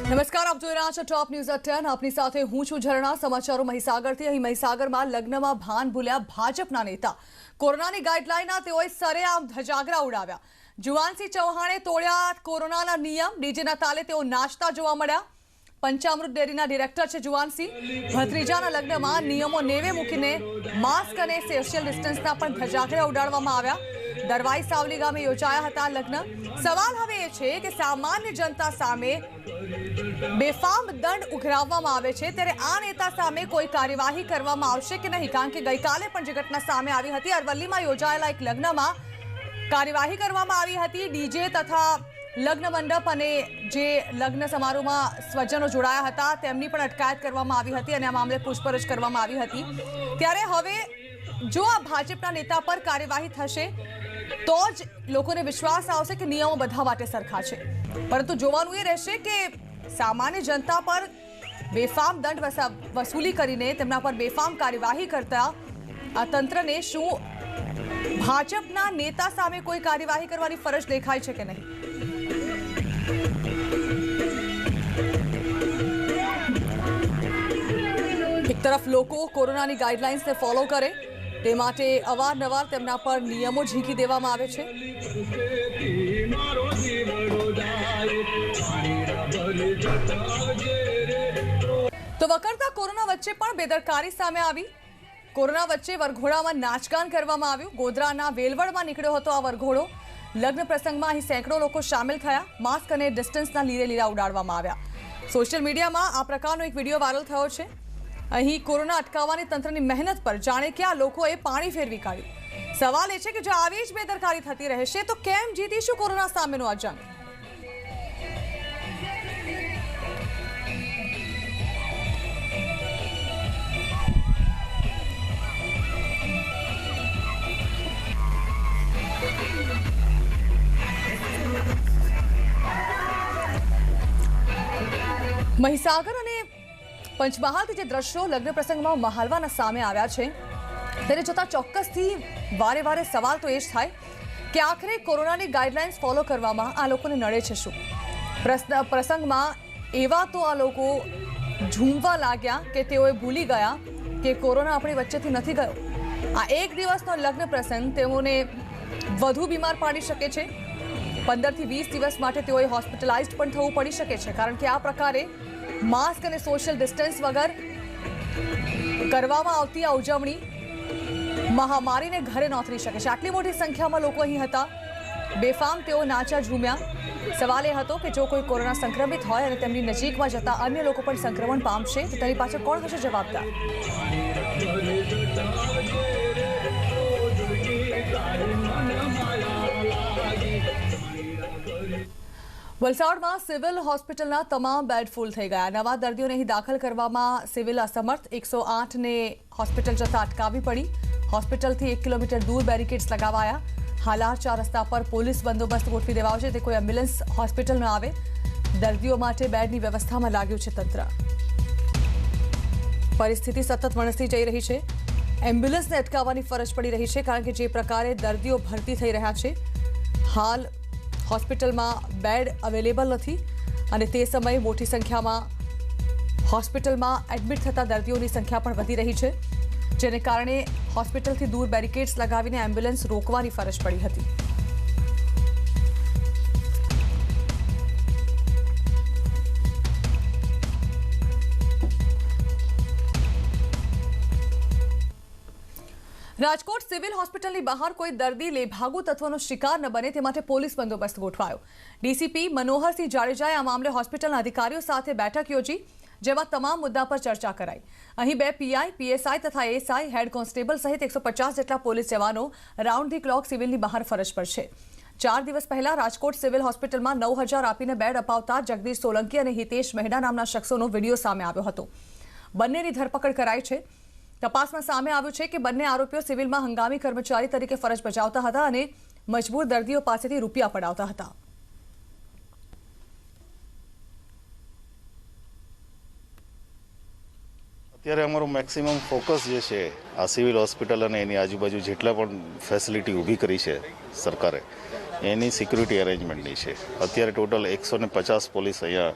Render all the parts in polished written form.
નમસ્કાર, આપ જોઈ રહ્યા છો ટોપ ન્યૂઝ એટ 10। આપની સાથે હું છું ઝરણા। સમાચારો મહીસાગરથી। અહીં મહીસાગરમાં લગ્નમાં ભાન ભૂલ્યા ભાજપના નેતા। કોરોનાની ગાઈડલાઈનના તેઓએ સરેઆમ ધજાગરા ઉડાવ્યા। જુવાનસિંહ ચૌહાણે તોડ્યા કોરોનાના નિયમ। ડીજેના તાલે તેઓ નાચતા જોવા મળ્યા। પંચામૃત ડેરીના ડિરેક્ટર છે જુવાનસિંહ। ભત્રીજાના લગ્નમાં નિયમો નેવે મૂકીને માસ્ક અને સોશિયલ ડિસ્ટન્સના પણ ધજાગરા ઉડાડવામાં આવ્યા। દરવાઈ સાવલી ગામે યોજાયા હતા લગ્ન। સવાલ હવે એ છે કે સામાન્ય જનતા સામે બેફામ દંડ ઉઘરાવવામાં આવે છે, ત્યારે આ નેતા સામે કોઈ કાર્યવાહી કરવામાં આવશે કે નહીં? કારણ કે ગઈકાલે પણ જે ઘટના સામે આવી હતી, અરવલ્લીમાં યોજાયેલા એક લગ્નમાં કાર્યવાહી કરવામાં આવી હતી। ડીજે તથા લગ્ન મંડપ અને જે લગ્ન સમારોહમાં સ્વજનો જોડાયા હતા તેમની પણ અટકાયત કરવામાં આવી હતી અને આ મામલે પૂછપરછ કરવામાં આવી હતી। ત્યારે હવે જો આ ભાજપના નેતા પર કાર્યવાહી થશે તો જ લોકોને વિશ્વાસ આવશે કે નિયમો બધા માટે સરખા છે। પરંતુ જોવાનું એ રહેશે કે સામાન્ય જનતા પર બેફામ દંડ વસૂલી કરીને તેમના પર બેફામ કાર્યવાહી કરતા આ તંત્રને શું ભાજપના નેતા સામે કોઈ કાર્યવાહી કરવાની ફરજ દેખાય છે કે નહીં? એક તરફ લોકો કોરોનાની ગાઈડલાઇન્સને ફોલો કરે તે માટે અવારનવાર તેમના પર નિયમો ઝીકી દેવામાં આવે છે। તો વકરતા કોરોના વચ્ચે પણ બેદરકારી સામે આવી। કોરોના વચ્ચે વરઘોડામાં નાચગાન કરવામાં આવ્યું। ગોધરાના વેલવડમાં નીકળ્યો હતો આ વરઘોડો। લગ્ન પ્રસંગમાં અહીં સેંકડો લોકો સામેલ થયા। માસ્ક અને ડિસ્ટન્સના લીરે લીરા ઉડાડવામાં આવ્યા। સોશિયલ મીડિયામાં આ પ્રકારનો એક વિડીયો વાયરલ થયો છે। અહીં કોરોના અટકાવવાની તંત્રની મહેનત પર જાણે કે આ લોકોએ પાણી ફેરવી કાઢ્યું। સવાલ એ છે કે જો આવી જ બેદરકારી થતી રહેશે તો કેમ જીતીશું કોરોના સામેનો આ જંગ? મહીસાગર અને પંચમહાલથી જે દ્રશ્યો લગ્ન પ્રસંગમાં મહાલવાના સામે આવ્યા છે તેને જોતા ચોક્કસથી વારે વારે સવાલ તો એ જ થાય કે આખરે કોરોનાની ગાઈડલાઇન્સ ફોલો કરવામાં આ લોકોને નડે છે શું? પ્રસંગમાં એવા તો આ લોકો ઝૂમવા લાગ્યા કે તેઓએ ભૂલી ગયા કે કોરોના આપણી વચ્ચેથી નથી ગયો। આ એક દિવસનો લગ્ન પ્રસંગ તેઓને વધુ બીમાર પાડી શકે છે। 15 થી 20 દિવસ માટે તેઓએ હોસ્પિટલાઇઝડ પણ થવું પડી શકે છે, કારણ કે આ પ્રકારે માસ્ક અને સોશિયલ ડિસ્ટન્સ વગર કરવામાં આવતી આ ઉજવણી મહામારીને ઘરે નોતરી શકે છે। આટલી મોટી સંખ્યામાં લોકો અહીં હતા। બેફામ તેઓ નાચ્યા ઝૂમ્યા। સવાલ એ હતો કે જો કોઈ કોરોના સંક્રમિત હોય અને તેમની નજીકમાં જતા અન્ય લોકો પણ સંક્રમણ પામશે તો તેની પાછળ કોણ હશે જવાબદાર? વલસાડમાં સિવિલ હોસ્પિટલના તમામ બેડ ફૂલ થઈ ગયા। નવા દર્દીઓને અહીં દાખલ કરવામાં સિવિલ અસમર્થ। 108ને હોસ્પિટલ જતા અટકાવવી પડી। હોસ્પિટલથી 1 કિલોમીટર દૂર બેરિકેડ્સ લગાવાયા। હાલાર 4 રસ્તા પર પોલીસ બંદોબસ્ત ગોઠવી દેવાયો છે તે કોઈ એમ્બ્યુલન્સ હોસ્પિટલ ન આવે। દર્દીઓ માટે બેડની વ્યવસ્થામાં લાગ્યું છે તંત્ર। પરિસ્થિતિ સતત વણસતી જઈ રહી છે। એમ્બ્યુલન્સને અટકાવવાની ફરજ પડી રહી છે, કારણ કે જે પ્રકારે દર્દીઓ ભરતી થઈ રહ્યા છે, હાલ હોસ્પિટલમાં બેડ અવેલેબલ નથી અને તે સમયે મોટી સંખ્યામાં હોસ્પિટલમાં એડમિટ થતા દર્દીઓની સંખ્યા પણ વધી રહી છે, જેને કારણે હોસ્પિટલથી દૂર બેરિકેડ્સ લગાવીને એમ્બ્યુલન્સ રોકવાની ફરજ પડી હતી। રાજકોટ સિવિલ હોસ્પિટલની બહાર કોઈ દર્દી લેભાગુ તત્વનો શિકાર ન બને તે માટે પોલીસ બંદોબસ્ત ગોઠવાયો। ડીસીપી મનોહરસિંહ જાડેજાએ આ મામલે હોસ્પિટલના અધિકારીઓ સાથે બેઠક યોજી, જેમાં તમામ મુદ્દા પર ચર્ચા કરાઈ। અહીં 2 પીઆઈ, પીએસઆઈ તથા એએસઆઈ, હેડ કોન્સ્ટેબલ સહિત 150 જેટલા પોલીસ જવાનો રાઉન્ડ ધી ક્લોક સિવિલની બહાર ફરજ પર છે। 4 દિવસ પહેલા રાજકોટ સિવિલ હોસ્પિટલમાં 9,000 આપીને બેડ અપાવતા જગદીશ સોલંકી અને હિતેશ મહેડા નામના શખ્સોનો વિડીયો સામે આવ્યો હતો। બંનેની ધરપકડ કરાઈ છે। તપાસમાં સામે આવ્યું છે કે બંને આરોપીઓ સિવિલમાં હંગામી કર્મચારી તરીકે ફરજ બજાવતા હતા અને મજબૂર દર્દીઓ પાસેથી રૂપિયા પડાવતા હતા। અત્યારે અમારું મેક્સિમમ ફોકસ જે છે આ સિવિલ હોસ્પિટલ અને એની આજુબાજુ જેટલા પણ ફેસિલિટી ઊભી કરી છે સરકારે એની સિક્યુરિટી અરેન્જમેન્ટની છે. અત્યારે ટોટલ 150 પોલીસ અહીંયા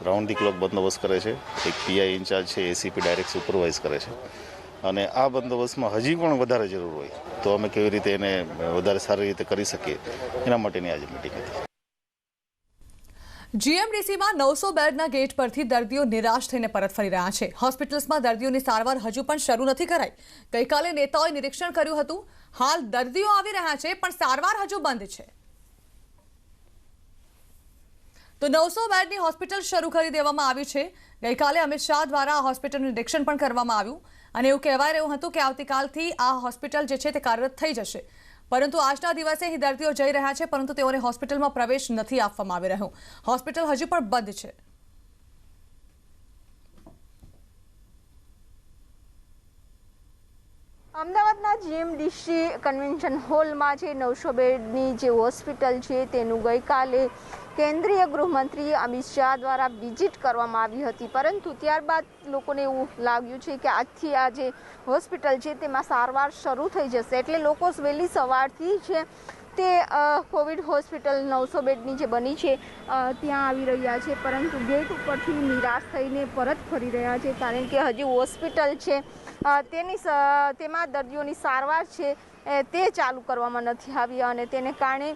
રાઉન્ડ ધી ક્લોક બંદોબસ્ત કરે છે. એક પીઆઈ ઇન્ચાર્જ છે, એસીપી ડાયરેક્ટ સુપરવાઇઝ કરે છે. અને આ બંદોબસ્તમાં હજી પણ વધારે જરૂર હોય તો અમે કેવી રીતે એને વધારે સારી રીતે કરી શકીએ એના માટેની આજે મિટિંગ હતી. જીએમડીસીમાં 900 બેડના ગેટ પરથી દર્દીઓ નિરાશ થઈને પરત ફરી રહ્યા છે. હોસ્પિટલ્સમાં દર્દીઓની સારવાર હજુ પણ શરૂ નથી કરાઈ. ગઈકાલે નેતાઓએ નિરીક્ષણ કર્યું હતું. હાલ દર્દીઓ આવી રહ્યા છે પણ સારવાર હજુ બંધ છે. તો 900 બેડની હોસ્પિટલ શરૂ કરી દેવામાં આવી છે. ગઈકાલે અમિત શાહ દ્વારા આ હોસ્પિટલનું નિરીક્ષણ પણ કરવામાં આવ્યું અને એવું કહેવાય રહ્યું હતું કે આવતીકાલથી આ હોસ્પિટલ જે છે તે કાર્યરત થઈ જશે. પરંતુ આજના દિવસે અહીં દર્દીઓ જઈ રહ્યા છે પરંતુ તેઓને હોસ્પિટલમાં પ્રવેશ નથી આપવામાં આવી રહ્યો. હોસ્પિટલ હજી પણ બંધ છે. અમદાવાદના જીએમડીસી કન્વેન્શન હોલમાં જે 900 બેડની જે હોસ્પિટલ છે તેનું ગઈકાલે કેન્દ્રીય ગૃહમંત્રી અમિત શાહ દ્વારા વિઝિટ કરવામાં આવી હતી. પરંતુ ત્યારબાદ લોકોને એવું લાગ્યું છે કે આજથી આ જે હોસ્પિટલ છે તેમાં સારવાર શરૂ થઈ જશે. એટલે લોકો વહેલી સવારથી છે તે કોવિડ હોસ્પિટલ 900 બેડની જે બની છે ત્યાં આવી રહ્યા છે. પરંતુ ગેટ ઉપરથી નિરાશ થઈને પરત ફરી રહ્યા છે કારણ કે હજી હોસ્પિટલ છે તેમાં દર્દીઓની સારવાર છે તે ચાલુ કરવામાં નથી આવી અને તેને કારણે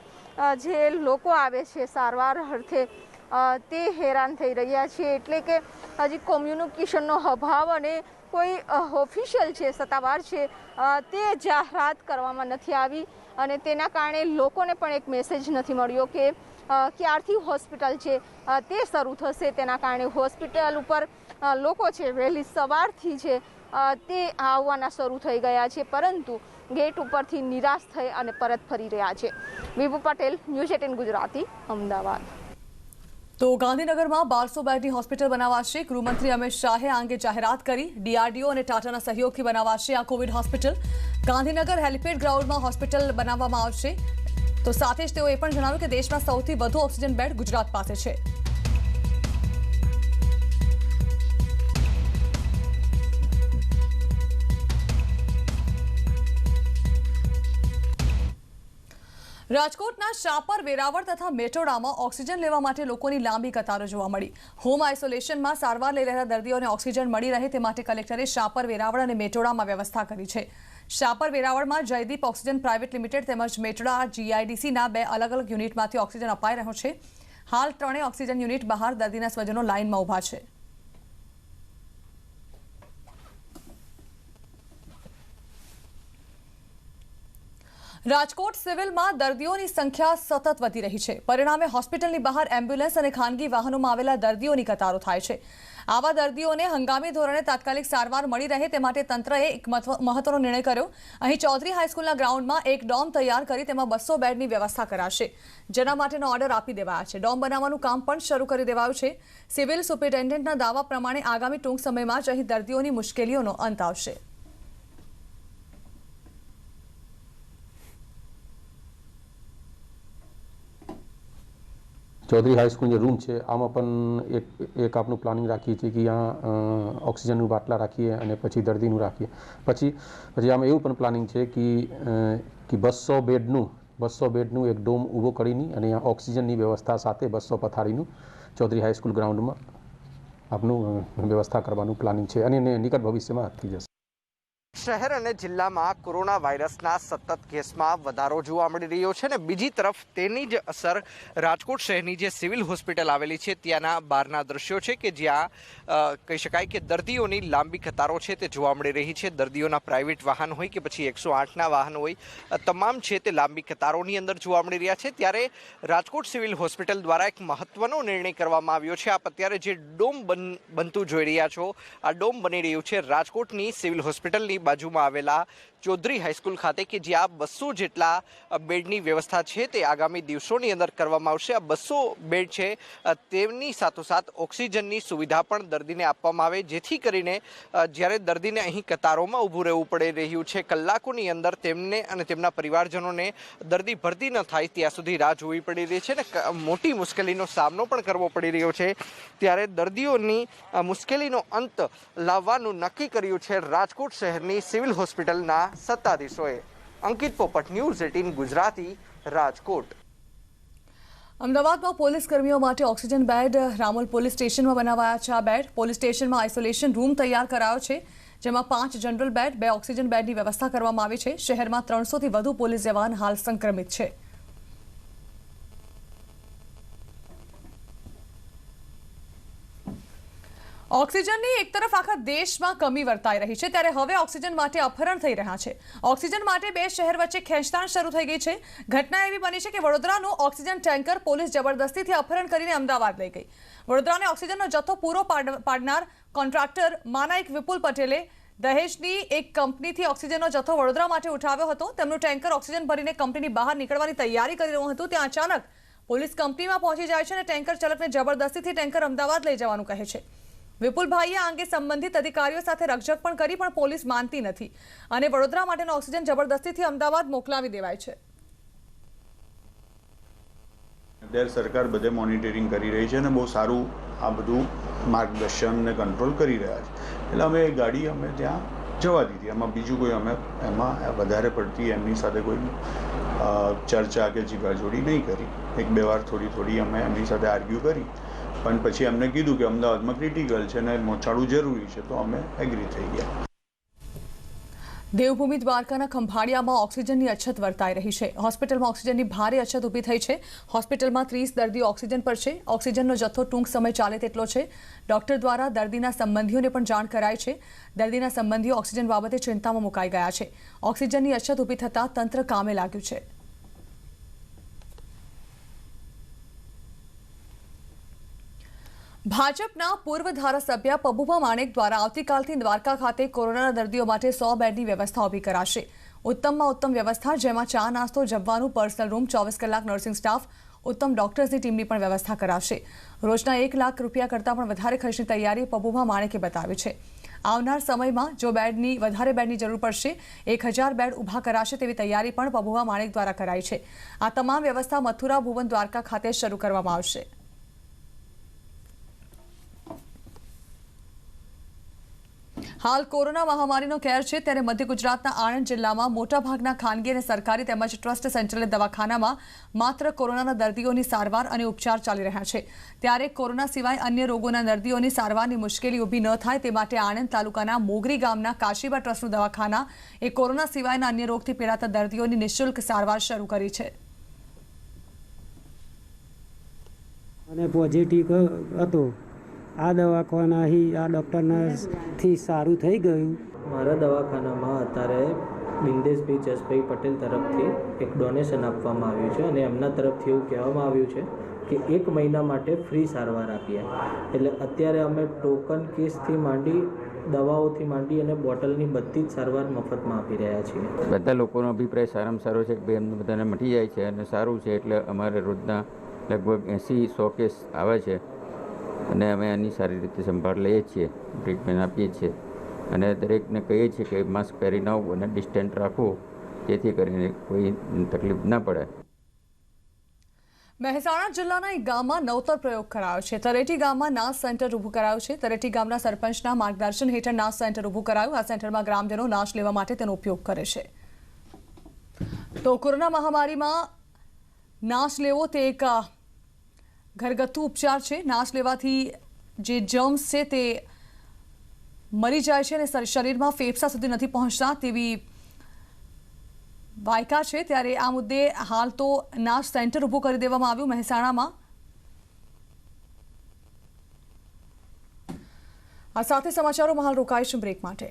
જે લોકો આવે છે સારવાર અર્થે તે હેરાન થઈ રહ્યા છે. એટલે કે હજી કોમ્યુનિકેશનનો અભાવ અને કોઈ ઓફિશિયલ છે સત્તાવાર છે તે જાહેરાત કરવામાં નથી આવી અને તેના કારણે લોકોને પણ એક મેસેજ નથી મળ્યો કે ક્યારથી હોસ્પિટલ છે તે શરૂ થશે. તેના કારણે હોસ્પિટલ ઉપર લોકો છે વહેલી સવારથી છે તે આવવાના શરૂ થઈ ગયા છે પરંતુ ગેટ ઉપરથી નિરાશ થઈ અને પરત ફરી રહ્યા છે. વિભુ પટેલ, ન્યૂઝ 18 ગુજરાતી, અમદાવાદ. તો ગાંધીનગરમાં 1200 બેડની હોસ્પિટલ બનાવાશે. ગૃહમંત્રી અમિત શાહે આ અંગે જાહેરાત કરી. ડીઆરડીઓ અને ટાટાના સહયોગથી બનાવાશે આ કોવિડ હોસ્પિટલ. ગાંધીનગર હેલિપેડ ગ્રાઉન્ડમાં હોસ્પિટલ બનાવવામાં આવશે. તો સાથે જ તેઓએ પણ જણાવ્યું કે દેશમાં સૌથી વધુ ઓક્સિજન બેડ ગુજરાત પાસે છે. રાજકોટના શાપર, વેરાવળ તથા મેટોડામાં ઓક્સિજન લેવા માટે લોકોની લાંબી કતારો જોવા મળી. હોમ આઇસોલેશનમાં સારવાર લઈ રહેલા દર્દીઓને ઓક્સિજન મળી રહે તે માટે કલેક્ટરે શાપર, વેરાવળ અને મેટોડામાં વ્યવસ્થા કરી છે. શાપર, વેરાવળમાં જયદીપ ઓક્સિજન પ્રાઇવેટ લિમિટેડ તેમજ મેટોડા જીઆઈડીસીના 2 અલગ અલગ યુનિટમાંથી ઓક્સિજન અપાઈ રહ્યો છે. હાલ 3 ઓક્સિજન યુનિટ બહાર દર્દીના સ્વજનો લાઇનમાં ઊભા છે. રાજકોટ સિવિલમાં દર્દીઓની સંખ્યા સતત વધી રહી છે. પરિણામે હોસ્પિટલની બહાર એમ્બ્યુલન્સ અને ખાનગી વાહનોમાં આવેલા દર્દીઓની કતારો થાય છે. આવા દર્દીઓને હંગામી ધોરણે તાત્કાલિક સારવાર મળી રહે તે માટે તંત્રએ એક મહત્વનો નિર્ણય કર્યો. અહીં ચૌધરી હાઈસ્કૂલના ગ્રાઉન્ડમાં એક ડોમ તૈયાર કરી તેમાં 200 બેડની વ્યવસ્થા કરાશે. જેના માટેનો ઓર્ડર આપી દેવાયા છે. ડોમ બનાવવાનું કામ પણ શરૂ કરી દેવાયું છે. સિવિલ સુપ્રિન્ટેન્ડન્ટના દાવા પ્રમાણે આગામી ટૂંક સમયમાં જ અહીં દર્દીઓની મુશ્કેલીઓનો અંત આવશે. ચૌધરી હાઈસ્કૂલ જે રૂમ છે આમાં પણ એક આપણું પ્લાનિંગ રાખીએ છીએ કે ત્યાં ઓક્સિજનનું બાટલા રાખીએ અને પછી દર્દીનું રાખીએ. પછી આમાં એવું પણ પ્લાનિંગ છે કે 200 બેડનું એક ડોમ ઊભો કરીને અને ત્યાં ઓક્સિજનની વ્યવસ્થા સાથે 200 પથારીનું ચૌધરી હાઈસ્કૂલ ગ્રાઉન્ડમાં આપનું વ્યવસ્થા કરવાનું પ્લાનિંગ છે અને નિકટ ભવિષ્યમાં થઈ જશે. શહેર અને જિલ્લામાં કોરોના વાયરસના સતત કેસમાં વધારો જોવા મળી રહ્યો છે અને બીજી તરફ તેની જ અસર રાજકોટ શહેરની જે સિવિલ હોસ્પિટલ આવેલી છે ત્યાંના બહારના દ્રશ્યો છે કે જ્યાં કહી શકાય કે દર્દીઓની લાંબી કતારો છે તે જોવા મળી રહી છે. દર્દીઓના પ્રાઇવેટ વાહન હોય કે પછી 108ના વાહન હોય તમામ છે તે લાંબી કતારોની અંદર જોવા મળી રહ્યા છે. ત્યારે રાજકોટ સિવિલ હોસ્પિટલ દ્વારા એક મહત્વનો નિર્ણય કરવામાં આવ્યો છે. આપ અત્યારે જે ડોમ બનતું જોઈ રહ્યા છો આ ડોમ બની રહ્યું છે રાજકોટની સિવિલ હોસ્પિટલની બાજુમાં આવેલા ચૌધરી હાઈસ્કૂલ ખાતે કે જ્યાં 200 જેટલા બેડની વ્યવસ્થા છે તે આગામી દિવસોની અંદર કરવામાં આવશે. આ 200 બેડ છે તેમની સાથોસાથ ઓક્સિજનની સુવિધા પણ દર્દીને આપવામાં આવે જેથી કરીને જ્યારે દર્દીને અહીં કતારોમાં ઊભું રહેવું પડી રહ્યું છે કલાકોની અંદર તેમને અને તેમના પરિવારજનોને દર્દી ભરતી ન થાય ત્યાં સુધી રાહ જોવી પડી રહી છે અને મોટી મુશ્કેલીનો સામનો પણ કરવો પડી રહ્યો છે. ત્યારે દર્દીઓની મુશ્કેલીનો અંત લાવવાનું નક્કી કર્યું છે રાજકોટ શહેરની સિવિલ હોસ્પિટલના સત્તાધીશોએ. અંકિત પોપટ, ન્યૂઝ 18 ગુજરાતી, રાજકોટ. અમદાવાદમાં પોલીસ કર્મીઓ માટે ઓક્સિજન બેડ રામોલ પોલીસ સ્ટેશનમાં બનાવાયા છે. આ બેડ પોલીસ સ્ટેશનમાં આઇસોલેશન રૂમ તૈયાર કરાયો છે, જેમાં 5 જનરલ બેડ, 2 ઓક્સિજન બેડની વ્યવસ્થા કરવામાં આવી છે. શહેરમાં 300થી વધુ પોલીસ જવાન હાલ સંક્રમિત છે. ઓક્સિજનની એક તરફ આખા દેશમાં કમી વર્તાઈ રહી છે, ત્યારે હવે ઓક્સિજન માટે અપહરણ થઈ રહ્યા છે. ઓક્સિજન માટે બે શહેર વચ્ચે ખેંચતાણ શરૂ થઈ ગઈ છે. ઘટના એવી બની છે કે વડોદરાનું ઓક્સિજન ટેન્કર પોલીસ જબરદસ્તીથી અપહરણ કરીને અમદાવાદ લઈ ગઈ. વડોદરાને ઓક્સિજનનો જથ્થો પૂરો પાડનાર કોન્ટ્રાક્ટર માનાઇક વિપુલ પટેલે દહેજની એક કંપનીથી ઓક્સિજનનો જથ્થો વડોદરા માટે ઉઠાવ્યો હતો. તેમનું ટેન્કર ઓક્સિજન ભરીને કંપનીની બહાર નીકળવાની તૈયારી કરી રહ્યું હતું. ત્યાં અચાનક પોલીસ કંપનીમાં પહોંચી જાય છે અને ટેન્કર ચાલકને જબરદસ્તીથી ટેન્કર અમદાવાદ લઈ જવાનું કહે છે. વિપુલભાઈએ આ અંગે સંબંધિત અધિકારીઓ સાથે રકઝક પણ કરી, પણ પોલીસ માનતી નથી અને વડોદરા માટેનો ઓક્સિજન જબરદસ્તીથી અમદાવાદ મોકલાવી દેવાય છે. અત્યારે સરકાર બધે મોનિટરિંગ કરી રહી છે અને બહુ સારું આ બધું માર્ગદર્શન ને કંટ્રોલ કરી રહ્યા છે. એટલે અમે એ ગાડી અમે ત્યાં જવા દીધી. એમાં બીજું કોઈ અમે એમાં વધારે પડતી એમની સાથે કોઈ ચર્ચા કે જીગાજોડી નહીં કરી. 1-2 વાર થોડી અમે એમની સાથે આર્ગ્યુ કરી, પણ પછી એમને કીધું કે અમદાવાદમાં ક્રિટિકલ છે ને પહોંચાડવું જરૂરી છે, તો અમે એગ્રી થઈ ગયા. દેવભૂમિ દ્વારકાના ખંભાળિયામાં ઓક્સિજનની અછત વર્તાઈ રહી છે. હોસ્પિટલમાં ઓક્સિજનની ભારે અછત ઊભી થઈ છે. હોસ્પિટલમાં 30 દર્દીઓ ઓક્સિજન પર છે. ઓક્સિજનનો જથ્થો ટૂંક સમય ચાલે તેટલો છે. ડોક્ટર દ્વારા દર્દીના સંબંધીઓને પણ જાણ કરાઈ છે. દર્દીના સંબંધીઓ ઓક્સિજન બાબતે ચિંતામાં મુકાઈ ગયા છે. ઓક્સિજનની અછત ઊભી થતાં તંત્ર કામે લાગ્યું છે. ભાજપના પૂર્વ ધારાસભ્ય પબુભા માણેક દ્વારા આવતીકાલથી દ્વારકા ખાતે કોરોનાના દર્દીઓ માટે 100 બેડની વ્યવસ્થા ઊભી કરાશે. ઉત્તમમાં ઉત્તમ વ્યવસ્થા, જેમાં ચા નાસ્તો, જમવાનું, પર્સનલ રૂમ, 24 કલાક નર્સિંગ સ્ટાફ, ઉત્તમ ડોક્ટર્સની ટીમની પણ વ્યવસ્થા કરાશે. રોજના 1 લાખ રૂપિયા કરતાં પણ વધારે ખર્ચની તૈયારી પબુભા માણેકે બતાવી છે. આવનાર સમયમાં જો વધારે બેડની જરૂર પડશે 1000 બેડ ઊભા કરાશે તેવી તૈયારી પણ પબુભા માણેક દ્વારા કરાઈ છે. આ તમામ વ્યવસ્થા મથુરા ભુવન દ્વારકા ખાતે શરૂ કરવામાં આવશે. હાલ કોરોના મહામારીનો કેર છે, ત્યારે મધ્ય ગુજરાતના આણંદ જિલ્લામાં મોટાભાગના ખાનગી અને સરકારી તેમજ ટ્રસ્ટ સંચાલિત દવાખાનામાં માત્ર કોરોનાના દર્દીઓની સારવાર અને ઉપચાર ચાલી રહ્યા છે. ત્યારે કોરોના સિવાય અન્ય રોગોના દર્દીઓની સારવારની મુશ્કેલી ઊભી ન થાય તે માટે આણંદ તાલુકાના મોગરી ગામના કાશીબા ટ્રસ્ટનું દવાખાના એ કોરોના સિવાયના અન્ય રોગથી પીડાતા દર્દીઓની નિઃશુલ્ક સારવાર શરૂ કરી છે. અને પોઝિટિવ હતો. આ દવાખાનાથી આ ડૉક્ટરનાથી સારું થઈ ગયું. મારા દવાખાનામાં અત્યારે બિંદેશભાઈ જસભાઈ પટેલ તરફથી એક ડોનેશન આપવામાં આવ્યું છે અને એમના તરફથી એવું કહેવામાં આવ્યું છે કે 1 મહિના માટે ફ્રી સારવાર આપીએ. એટલે અત્યારે અમે ટોકન કેસથી માંડી, દવાઓથી માંડી અને બોટલની બધી જ સારવાર મફતમાં આપી રહ્યા છીએ. બધા લોકોનો અભિપ્રાય સારામાં સારો છે કે ભાઈ એમને બધાને મટી જાય છે અને સારું છે. એટલે અમારે રોજના લગભગ 80-100 કેસ આવે છે અને અમે આની સારી રીતે સંભાળ લઈએ છીએ, ટ્રીટમેન્ટ આપીએ છીએ અને દરેકને કહીએ છીએ કે માસ્ક પહેરીને આવવું અને ડિસ્ટન્સ રાખવું, જેથી કરીને કોઈ તકલીફ ના પડે. મહેસાણા જિલ્લાના એક ગામમાં નવતર પ્રયોગ કરાયો છે. તરેટી ગામમાં નાસ સેન્ટર ઊભું કરાયું છે. તરેટી ગામના સરપંચના માર્ગદર્શન હેઠળ નાસ સેન્ટર ઊભું કરાયું. આ સેન્ટરમાં ગ્રામજનો નાશ લેવા માટે તેનો ઉપયોગ કરે છે. તો કોરોના મહામારીમાં નાશ લેવો તે એક ઘરગથ્થુ ઉપચાર છે. નાશ લેવાથી જે જર્મ્સ છે તે મરી જાય છે અને શરીરમાં ફેફસા સુધી નથી પહોંચતા તેવી વાયકા છે. ત્યારે આ મુદ્દે હાલ તો નાશ સેન્ટર ઊભું કરી દેવામાં આવ્યું મહેસાણામાં. આ સાથે સમાચારોમાં હાલ રોકાઈશું બ્રેક માટે.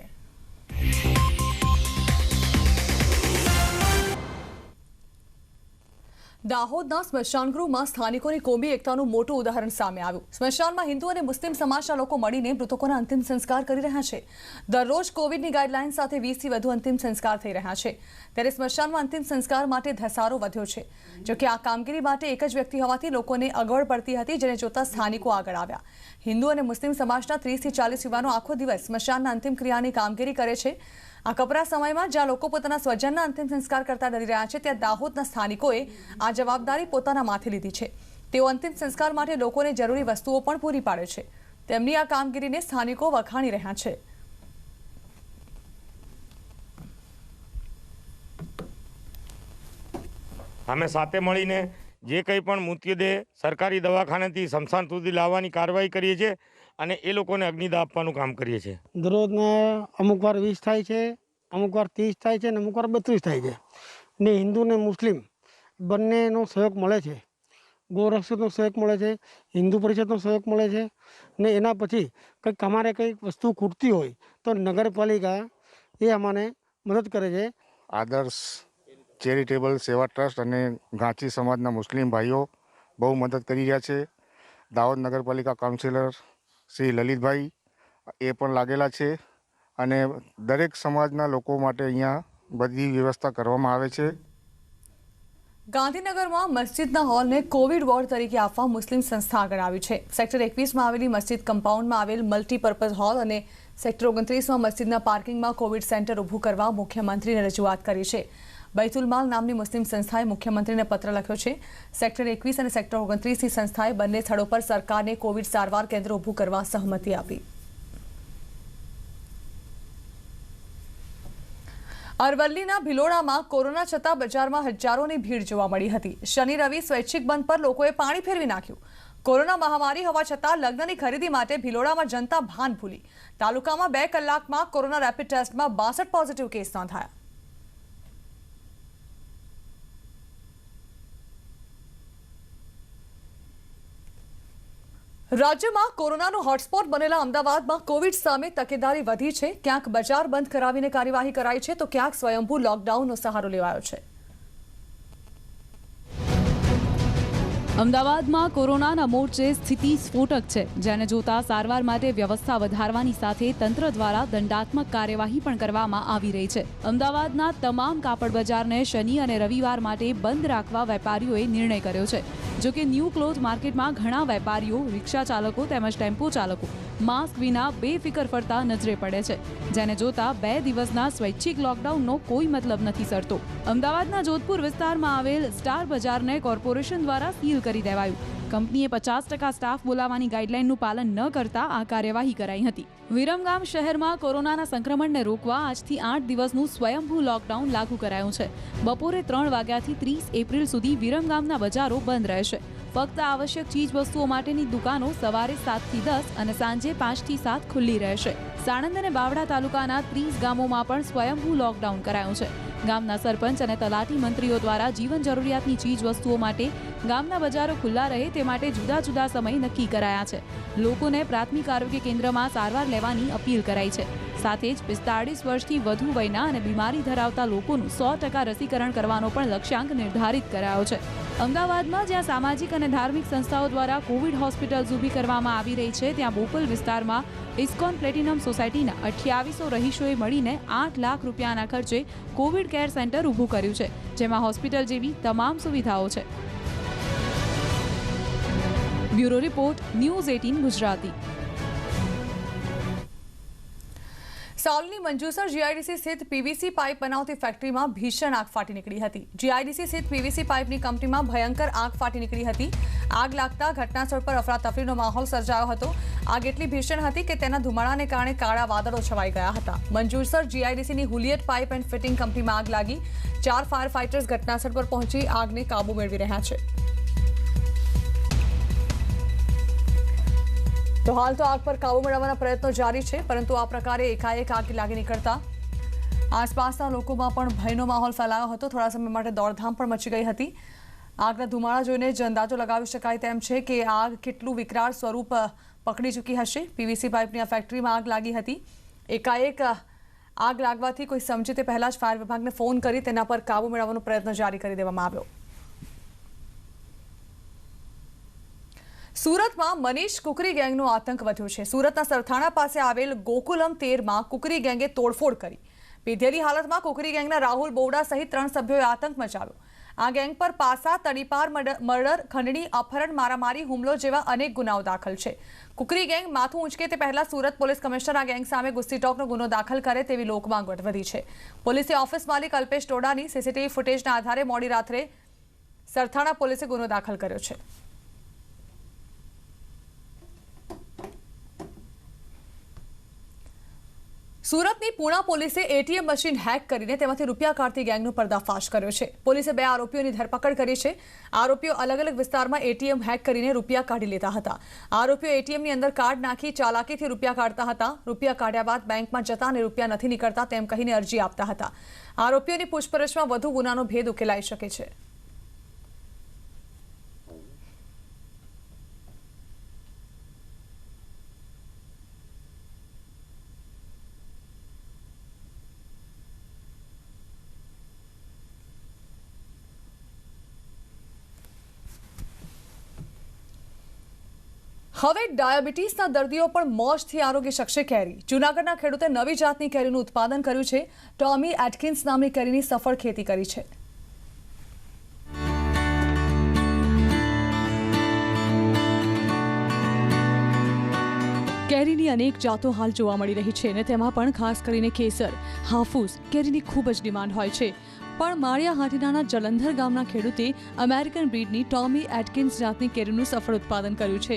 દાહોદના સ્મશાનગૃહમાં સ્થાનિકોની કોમી એકતાનું મોટું ઉદાહરણ સામે આવ્યું. સ્મશાનમાં હિન્દુ અને મુસ્લિમ સમાજના લોકો મળીને મૃતકોના અંતિમ સંસ્કાર કરી રહ્યા છે. દરરોજ કોવિડની ગાઈડલાઈન સાથે 20થી વધુ અંતિમ સંસ્કાર થઈ રહ્યા છે. ત્યારે સ્મશાનમાં અંતિમ સંસ્કાર માટે ધસારો વધ્યો છે. જોકે આ કામગીરી માટે એક જ વ્યક્તિ હોવાથી લોકોને અગવડ પડતી હતી, જેને જોતા સ્થાનિકો આગળ આવ્યા. હિન્દુ અને મુસ્લિમ સમાજના 30થી 40 યુવાનો આખો દિવસ સ્મશાનના અંતિમ ક્રિયાની કામગીરી કરે છે. આ કપરા સમયમાં જ્યાં લોકો પોતાના સ્વજનના અંતિમ સંસ્કાર કરતા ડરી રહ્યા છે, ત્યાં દાહોદના સ્થાનિકોએ આ જવાબદારી પોતાના માથે લીધી છે. તેઓ અંતિમ સંસ્કાર માટે લોકોને જરૂરી વસ્તુઓ પણ પૂરી પાડે છે. તેમની આ કામગીરીને સ્થાનિકો વખાણી રહ્યા છે. અમે સાથે મળીને જે કંઈ પણ મૃતદેહ સરકારી દવાખાનેથી સ્મશાન સુધી લાવવાની કાર્યવાહી કરીએ છીએ અને એ લોકોને અગ્નિદાહ આપવાનું કામ કરીએ છીએ. દરરોજના અમુક વાર 20 થાય છે, અમુક વાર 30 થાય છે અને અમુક વાર 32 થાય છે. ને હિન્દુ ને મુસ્લિમ બંનેનો સહયોગ મળે છે. ગોરક્ષકનો સહયોગ મળે છે, હિન્દુ પરિષદનો સહયોગ મળે છે. ને એના પછી કંઈક અમારે કંઈક વસ્તુ ખૂટતી હોય તો નગરપાલિકા એ અમને મદદ કરે છે. આદર્શ ચેરિટેબલ સેવા ટ્રસ્ટ અને ગાંચી સમાજના મુસ્લિમ ભાઈઓ બહુ મદદ કરી રહ્યા છે. દાહોદ નગરપાલિકા કાઉન્સિલર શ્રી લલિતભાઈ એ પણ લાગેલા છે અને દરેક સમાજના લોકો માટે અહીંયા બધી વ્યવસ્થા કરવામાં આવે છે. ગાંધીનગરમાં મસ્જિદના હોલને કોવિડ વોર્ડ તરીકે આપવા મુસ્લિમ સંસ્થા આગળ આવી છે. સેક્ટર 21માં આવેલી મસ્જિદ કમ્પાઉન્ડમાં આવેલ મલ્ટીપર્પઝ હોલ અને સેક્ટર 29માં મસ્જિદના પાર્કિંગમાં કોવિડ સેન્ટર ઊભું કરવા મુખ્યમંત્રીને રજૂઆત કરી છે. બૈતુલ માલ નામની મુસ્લિમ સંસ્થાએ મુખ્યમંત્રીને પત્ર લખ્યો છે. સેક્ટર 21 અને સેક્ટર 29ની સંસ્થાએ બંને સ્થળો પર સરકારને કોવિડ સારવાર કેન્દ્ર ઊભું કરવા સહમતિ આપી. અરવલ્લીના ભિલોડામાં કોરોના છતાં બજારમાં હજારોની ભીડ જોવા મળી હતી. શનિ રવિ સ્વૈચ્છિક બંધ પર લોકોએ પાણી ફેરવી નાખ્યું. કોરોના મહામારી હોવા છતાં લગ્નની ખરીદી માટે ભિલોડામાં જનતા ભાન ભૂલી. તાલુકામાં 2 કલાકમાં કોરોના રેપિડ ટેસ્ટમાં 62 પોઝિટિવ કેસ નોંધાયા. રાજ્યમાં કોરોનાનું હોટસ્પોટ બનેલા અમદાવાદમાં કોવિડ સામે તકેદારી વધી છે. ક્યાંક બજાર બંધ કરાવીને કાર્યવાહી કરાઈ છે તો ક્યાંક સ્વયંભૂ લોકડાઉનનો સહારો લેવાયો છે. અમદાવાદમાં કોરોનાના મોરચે સ્થિતિ સ્ફોટક છે, જેને જોતા સારવાર માટે વ્યવસ્થા વધારવાની સાથે તંત્ર દ્વારા દંડાત્મક કાર્યવાહી પણ કરવામાં આવી રહી છે. અમદાવાદના તમામ કાપડ બજારને શનિ અને રવિવાર માટે બંધ રાખવા વેપારીઓએ નિર્ણય કર્યો છે. જો કે ન્યૂ ક્લોથ માર્કેટમાં ઘણા વેપારીઓ, રિક્ષા ચાલકો તેમજ ટેમ્પો ચાલકો માસ્ક વિના બેફિકર ફરતા નજરે પડે છે, જેને જોતા 2 દિવસના સ્વૈચ્છિક લોકડાઉનનો કોઈ મતલબ નથી સરતો. અમદાવાદના જોધપુર વિસ્તારમાં આવેલ સ્ટાર બજારને કોર્પોરેશન દ્વારા સીલ કરી દેવાયું. કંપનીએ 50% સ્ટાફ બોલાવવાની ગાઈડલાઈનનું પાલન ન કરતા આ કાર્યવાહી કરાઈ હતી. વિરમગામ શહેરમાં કોરોનાના સંક્રમણને રોકવા આજથી 8 દિવસનું સ્વયંભૂ લોકડાઉન લાગુ કરાયું છે. બપોરે 3 વાગ્યાથી 30 એપ્રિલ સુધી વિરમગામના બજારો બંધ રહેશે. ફક્ત આવશ્યક ચીજ વસ્તુઓ માટેની દુકાનો સવારે 7 થી 10 અને સાંજે 5 થી 7 ખુલ્લી રહેશે. સાણંદ અને બાવળા તાલુકાના 30 ગામોમાં પણ સ્વયંભૂ લોકડાઉન કરાયું છે. ગામના સરપંચ અને તલાટી મંત્રીઓ દ્વારા જીવન જરૂરિયાતની ચીજ વસ્તુઓ માટે ગામના બજારો ખુલ્લા રહે તે માટે જુદા જુદા સમય નક્કી કરાયા છે. લોકોને પ્રાથમિક આરોગ્ય કેન્દ્રમાં સારવાર લેવાની અપીલ કરાઈ છે. સાથે જ 45 વર્ષથી વધુ વયના અને બીમારી ધરાવતા લોકોનું 100% રસીકરણ કરવાનો પણ લક્ષ્યાંક નિર્ધારિત કરાયો છે. અમદાવાદમાં જ્યાં સામાજિક અને ધાર્મિક સંસ્થાઓ દ્વારા કોવિડ હોસ્પિટલ્સ ઊભી કરવામાં આવી રહી છે, ત્યાં બોપલ વિસ્તારમાં ઇસ્કોન પ્લેટિનમ સોસાયટીના 2800 રહીશોએ મળીને 8 લાખ રૂપિયાના ખર્ચે કોવિડ કેર સેન્ટર ઊભું કર્યું છે, જેમાં હોસ્પિટલ જેવી તમામ સુવિધાઓ છે. Bureau report, news 18 Gujarati. સાવલીની મંજુસર જીઆઈડીસી સ્થિત પીવીસી પાઇપ બનાવતી ફેક્ટરીમાં ભીષણ આગ ફાટી નીકળી હતી. જીઆઈડીસી સ્થિત પીવીસી પાઇપની કંપનીમાં ભયંકર આગ ફાટી નીકળી હતી. આગ લાગતા ઘટનાસ્થળ પર અફરાતફરીનો માહોલ સર્જાયો હતો. આગ એટલી ભીષણ હતી કે તેના ધુમાડાને કારણે કાળા વાદળો છવાઈ ગયા હતા. મંજુસર જીઆઈડીસીની હુલિયટ પાઇપ એન્ડ ફિટિંગ કંપનીમાં આગ લાગી. 4 ફાયર ફાઇટર્સ ઘટનાસ્થળ પર પહોંચી આગને કાબુ મેળવી રહ્યા છે. તો હાલ તો આગ પર કાબુ મેળવવાના પ્રયત્નો જારી છે, પરંતુ આ પ્રકારે એકાએક આગ લાગી નીકળતા આસપાસના લોકોમાં પણ ભયનો માહોલ ફેલાયો હતો. થોડા સમય માટે દોડધામ પણ મચી ગઈ હતી. આગના ધુમાડા જોઈને જ અંદાજો લગાવી શકાય તેમ છે કે આગ કેટલું વિકરાળ સ્વરૂપ પકડી ચૂકી હશે. પીવીસી પાઇપની આ ફેક્ટરીમાં આગ લાગી હતી. એકાએક આગ લાગવાથી કોઈ સમજે તે પહેલા જ ફાયર વિભાગને ફોન કરી તેના પર કાબુ મેળવવાનો પ્રયત્ન જારી કરી દેવામાં આવ્યો. સુરતમાં મનીષ કુકરી ગેંગનો આતંક વધ્યો છે. સુરતના સરથાણા પાસે આવેલ ગોકુલમ 13માં કુકરી ગેંગે તોડફોડ કરી. પીધેલી હાલતમાં કુકરી ગેંગના રાહુલ બોવડા સહિત 3 સભ્યોએ આતંક મચાવ્યો. આ ગેંગ પર પાસા, તડીપાર, મર્ડર, ખંડણી, અપહરણ, મારામારી, હુમલો જેવા અનેક ગુનાઓ દાખલ છે. કુકરી ગેંગ માથું ઊંચકે તે પહેલા સુરત પોલીસ કમિશનર આ ગેંગ સામે ગુસ્તીટોકનો ગુનો દાખલ કરે તેવી લોકમાંગ વધી છે. પોલીસે ઓફિસ માલિક અલ્પેશ ટોડાની સીસીટીવી ફૂટેજના આધારે મોડી રાત્રે સરથાણા પોલીસે ગુનો દાખલ કર્યો છે. સુરતની પૂણા પોલીસે એટીએમ મશીન હેક કરીને તેમાંથી રૂપિયા કાઢતી ગેંગનો પર્દાફાશ કર્યો છે. પોલીસે 2 આરોપીઓની ધરપકડ કરી છે. આરોપીઓ અલગ અલગ વિસ્તારમાં એટીએમ હેક કરીને રૂપિયા કાઢી લેતા હતા. આરોપીઓ એટીએમની અંદર કાર્ડ નાખી ચાલાકીથી રૂપિયા કાઢતા હતા. રૂપિયા કાઢ્યા બાદ બેંકમાં જતા અને રૂપિયા નથી નીકળતા તેમ કહીને અરજી આપતા હતા. આરોપીઓની પૂછપરછમાં વધુ ગુનાનો ભેદ ઉકેલાઈ શકે છે. હવે ડાયાબિટીસના દર્દીઓ પણ મોજથી આરોગી શકશે કેરી. જૂનાગઢના ખેડૂતે નવી જાતની કેરીનું ઉત્પાદન કર્યું છે. ટોમી એટકિન્સ નામની કેરીની સફળ ખેતી કરી છે. કેરીની અનેક જાતો હાલ જોવા મળી રહી છે અને તેમાં પણ ખાસ કરીને કેસર, હાફૂસ કેરીની ખૂબ જ ડિમાન્ડ હોય છે. પણ માળિયા હાટીનાના જલંધર ગામના ખેડૂતે અમેરિકન બ્રીડની ટોમી એટકિન્સ જાતની કેરીનું સફળ ઉત્પાદન કર્યું છે.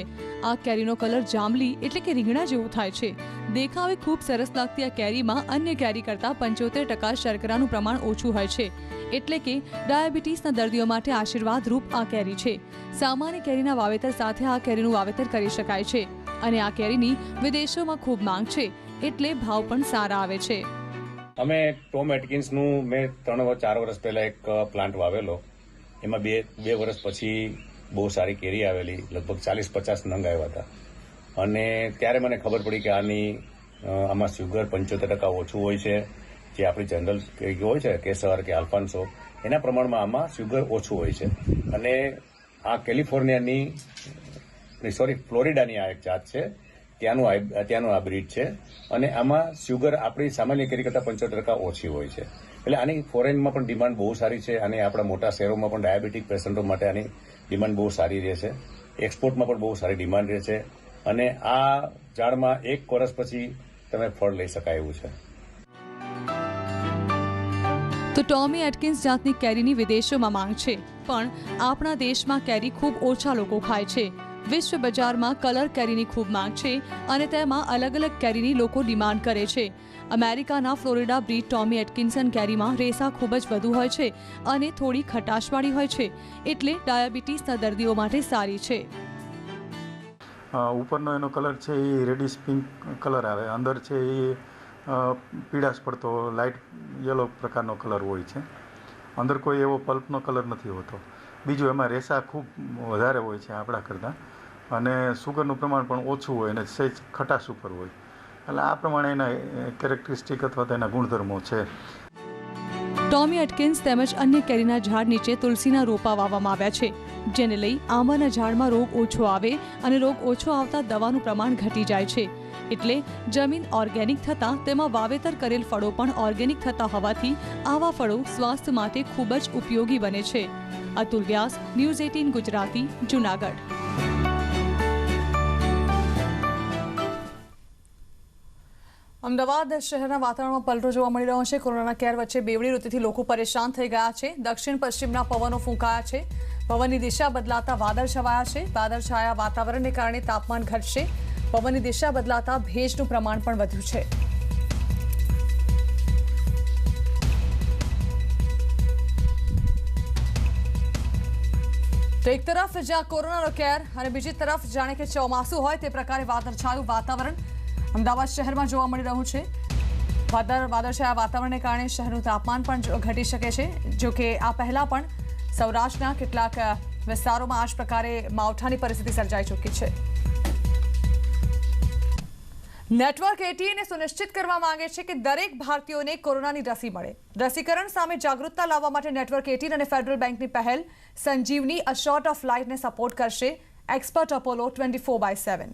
આ કેરીનો કલર જાંબલી એટલે કે રીંગણા જેવું થાય છે. દેખાવે ખૂબ સરસ લાગતી આ કેરીમાં અન્ય કેરી કરતાં 75% શર્કરાનું પ્રમાણ ઓછું હોય છે. એટલે કે ડાયાબિટીસના દર્દીઓ માટે આશીર્વાદરૂપ આ કેરી છે. સામાન્ય કેરીના વાવેતર સાથે આ કેરીનું વાવેતર કરી શકાય છે અને આ કેરીની વિદેશોમાં ખૂબ માંગ છે એટલે ભાવ પણ સારા આવે છે. અમે ટોમ એટકિન્સનું મેં 3-4 વર્ષ પહેલાં એક પ્લાન્ટ વાવેલો. એમાં બે વર્ષ પછી બહુ સારી કેરી આવેલી, લગભગ 40-50 નંગ આવ્યા હતા. અને ત્યારે મને ખબર પડી કે આમાં શુગર 75% ઓછું હોય છે. જે આપણી જનરલ કેરી હોય છે કેસર કે આલ્ફાન્સો, એના પ્રમાણમાં આમાં શુગર ઓછું હોય છે. અને આ ફ્લોરિડાની આ એક જાત છે, ત્યાંનું આ બ્રીડ છે. અને આમાં શુગર આપણી સામાન્ય કેરી કરતાં 75% ઓછી હોય છે. એટલે આની ફોરેનમાં પણ ડિમાન્ડ બહુ સારી છે અને આપણા મોટા શહેરોમાં પણ ડાયાબિટીક પેશન્ટો માટે આની ડિમાન્ડ બહુ સારી રહે છે. એક્સપોર્ટમાં પણ બહુ સારી ડિમાન્ડ રહે છે. અને આ ઝાડમાં 1 વર્ષ પછી તમે ફળ લઈ શકાય એવું છે. તો ટોમી એટકિન્સ જાતની કેરીની વિદેશોમાં માંગ છે, પણ આપણા દેશમાં કેરી ખૂબ ઓછા લોકો ખાય છે. વિશ્વ બજારમાં કલર કેરીની ખૂબ માંગ છે અને તેમાં અલગ અલગ કેરીની લોકો ડિમાન્ડ કરે છે. અમેરિકાના ફ્લોરિડા બ્રીડ ટોમી એટકિન્સન કેરીમાં રેસા ખૂબ જ વધુ હોય છે અને થોડી ખટાશવાળી હોય છે, એટલે ડાયાબિટીસના દર્દીઓ માટે સારી છે. ઉપરનો એનો કલર છે એ રેડિશ પિંક કલર આવે, અંદર છે એ પીળાશ પડતો લાઇટ યલો પ્રકારનો કલર હોય છે. અંદર કોઈ એવો પલ્પનો કલર નથી હોતો. બીજું એમાં રેસા ખૂબ વધારે હોય છે આપણા કરતાં, અને સુગરનું પ્રમાણ પણ ઓછું હોય અને સહેજ ખટાશ ઉપર હોય. એટલે આ પ્રમાણે એના કેરેક્ટરિસ્ટિક અથવા તો એના ગુણધર્મો છે. ટોમી એટકિન્સ તેમજ અન્ય કેરીના ઝાડ નીચે તુલસીના રોપા વાવવામાં આવ્યા છે, જેને લઈ આંબાના ઝાડમાં રોગ ઓછો આવે અને રોગ ઓછો આવતા દવાનું પ્રમાણ ઘટી જાય છે. એટલે જમીન ઓર્ગેનિક થતાં તેમાં વાવેતર કરેલ ફળો પણ ઓર્ગેનિક થતા હોવાથી આવા ફળો સ્વાસ્થ્ય માટે ખૂબ જ ઉપયોગી બને છે. અતુલ વ્યાસ, ન્યૂઝ 18 ગુજરાતી, જૂનાગઢ. અમદાવાદ શહેરના વાતાવરણમાં પલટો જોવા મળી રહ્યો છે. કોરોનાના કેર વચ્ચે બેવડી ઋતુથી લોકો પરેશાન થઈ ગયા છે. દક્ષિણ પશ્ચિમના પવનો ફૂંકાયા છે. પવનની દિશા બદલાતા વાદળ છવાયા છે. વાદળછાયા વાતાવરણને કારણે તાપમાન ઘટશે. પવનની દિશા બદલાતા ભેજનું પ્રમાણ પણ વધ્યું છે. તો એક તરફ જ્યાં કોરોનાનો કેર અને બીજી તરફ જાણે કે ચોમાસું હોય તે પ્રકારે વાદળછાયું વાતાવરણ અમદાવાદ શહેરમાં જોવા મળી રહ્યું છે. વાદળછાયા વાતાવરણને કારણે શહેરનું તાપમાન પણ ઘટી શકે છે. જો કે આ પહેલા પણ સૌરાષ્ટ્રના કેટલાક વિસ્તારોમાં આ જ પ્રકારે માવઠાની પરિસ્થિતિ સર્જાઈ ચૂકી છે. નેટવર્ક 18 સુનિશ્ચિત કરવા માંગે છે કે દરેક ભારતીયોને કોરોનાની રસી મળે. રસીકરણ સામે જાગૃતતા લાવવા માટે નેટવર્ક 18 અને ફેડરલ બેંકની પહેલ સંજીવની અ શોર્ટ ઓફ લાઈફને સપોર્ટ કરશે. Expert Apollo 24/7.